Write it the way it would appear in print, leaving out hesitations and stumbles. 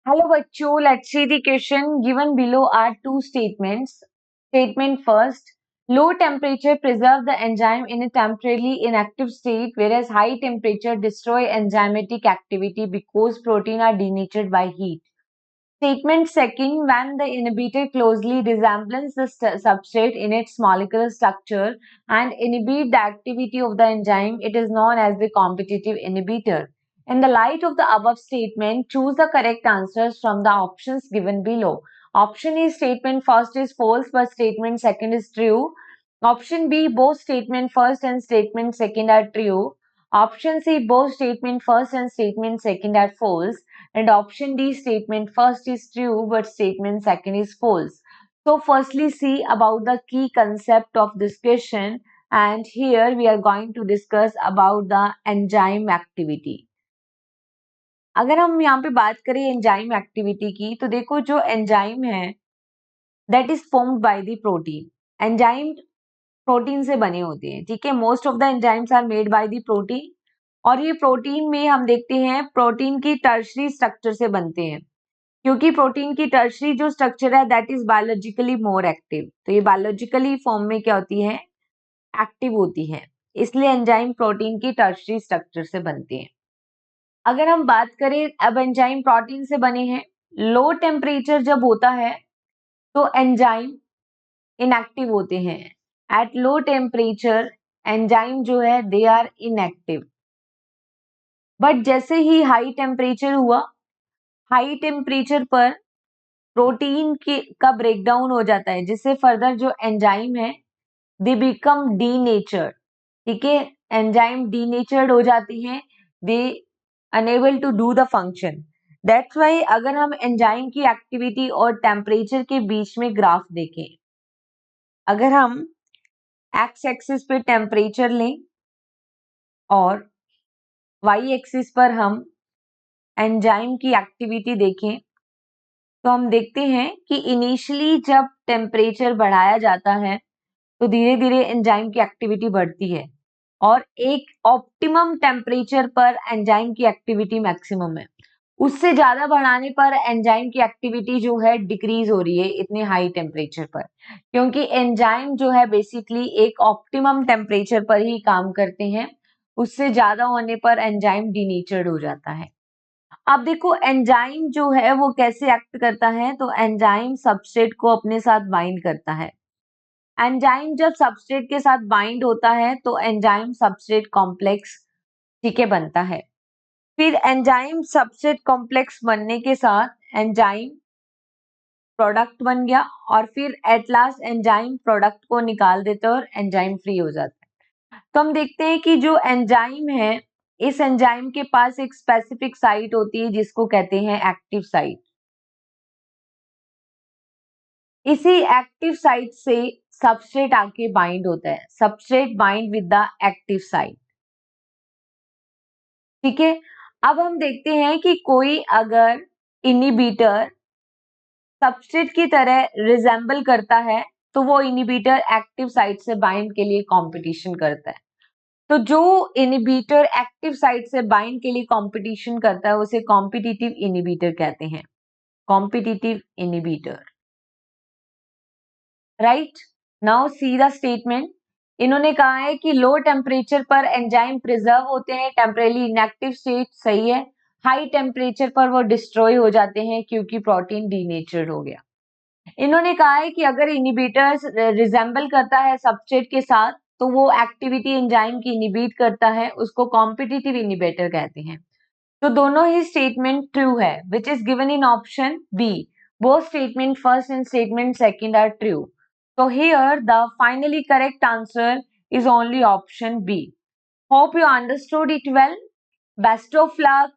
Hello बच्चों, let's see the question given below are two statements. Statement first, low temperature preserve the enzyme in a temporarily inactive state, whereas high temperature destroy enzymatic activity because protein are denatured by heat. Statement second, when the inhibitor closely resembles the substrate in its molecular structure and inhibit the activity of the enzyme, it is known as the competitive inhibitor. In the light of the above statement, choose the correct answers from the options given below. Option A, statement first is false, but statement second is true. Option B, both statement first and statement second are true. Option C, both statement first and statement second are false. And option D, statement first is true, but statement second is false. So firstly, see about the key concept of this question. And here we are going to discuss about the enzyme activity. अगर हम यहाँ पे बात करें enzyme activity की, तो देखो जो एंजाइम है that is formed by the protein. Enzyme protein से बने होते हैं, ठीक है. Most of the enzymes are made by the protein. और ये प्रोटीन में हम देखते हैं प्रोटीन की टर्शरी स्ट्रक्चर से बनते हैं, क्योंकि प्रोटीन की टर्शरी जो स्ट्रक्चर है that is biologically more active. तो ये बायोलॉजिकली फॉर्म में क्या होती है, एक्टिव होती है. इसलिए एंजाइम प्रोटीन की टर्शरी स्ट्रक्चर से बनते हैं. अगर हम बात करें, अब एंजाइम प्रोटीन से बने हैं, लो टेम्परेचर जब होता है तो एंजाइम इनएक्टिव होते हैं. एट लो टेम्परेचर एंजाइम जो है दे आर इनएक्टिव. बट जैसे ही हाई टेम्परेचर हुआ, हाई टेम्परेचर पर प्रोटीन का ब्रेकडाउन हो जाता है, जिससे फर्दर जो एंजाइम है दे बिकम डीनेचर्ड. ठीक है, एंजाइम डीनेचर्ड हो जाती हैं, they enable to do the function. That's why अगर हम एंजाइम की एक्टिविटी और टेम्परेचर के बीच में ग्राफ देखें, अगर हम एक्स एक्सिस पे टेम्परेचर लें और वाई एक्सिस पर हम एंजाइम की एक्टिविटी देखें, तो हम देखते हैं कि इनिशियली जब टेम्परेचर बढ़ाया जाता है तो धीरे धीरे एंजाइम की एक्टिविटी बढ़ती है, और एक ऑप्टिमम टेम्परेचर पर एंजाइम की एक्टिविटी मैक्सिमम है. उससे ज्यादा बढ़ाने पर एंजाइम की एक्टिविटी जो है डिक्रीज हो रही है इतने हाई टेम्परेचर पर, क्योंकि एंजाइम जो है बेसिकली एक ऑप्टिमम टेम्परेचर पर ही काम करते हैं. उससे ज्यादा होने पर एंजाइम डीनेचर्ड हो जाता है. अब देखो एंजाइम जो है वो कैसे एक्ट करता है, तो एंजाइम सबस्ट्रेट को अपने साथ बाइंड करता है. एंजाइम जब सबस्ट्रेट के साथ बाइंड होता है तो एंजाइम सबस्ट्रेट कॉम्प्लेक्स, ठीक है, बनता है. फिर एंजाइम सबस्ट्रेट कॉम्प्लेक्स बनने के साथ एंजाइम प्रोडक्ट बन गया, और फिर एट लास्ट एंजाइम प्रोडक्ट को निकाल देता है और एंजाइम फ्री हो जाता है. तो हम देखते हैं कि जो एंजाइम है, इस एंजाइम के पास एक स्पेसिफिक साइट होती है जिसको कहते हैं एक्टिव साइट. इसी एक्टिव साइट से सबस्ट्रेट आके बाइंड होता है. Substrate bind with the active site. ठीक है, अब हम देखते हैं कि कोई अगर इनिबिटर सबस्ट्रेट की तरह रिजेंबल करता है तो वो इनिबिटर एक्टिव साइट से बाइंड के लिए कंपटीशन करता है. तो जो इनिबिटर एक्टिव साइट से बाइंड के लिए कंपटीशन करता है उसे कॉम्पिटिटिव इनिबिटर कहते हैं. Competitive inhibitor. Right, now see the statement. इन्होंने कहा है कि लो टेम्परेचर पर एंजाइम प्रिजर्व होते हैं, टेम्परेली इनएक्टिव स्टेट, सही है. हाई टेम्परेचर पर वो डिस्ट्रॉय हो जाते हैं क्योंकि प्रोटीन डीनेचर्ड हो गया. इन्होंने कहा है कि अगर इनिबिटर्स रिजेंबल करता है सबस्ट्रेट के साथ तो वो एक्टिविटी एंजाइम की इनिबिट करता है, उसको कॉम्पिटिटिव इनिबिटर कहते हैं. तो दोनों ही स्टेटमेंट ट्रू है, which is given in option b. Both statement first and statement second are true. So here the finally correct answer is only option B. Hope you understood it well. Best of luck.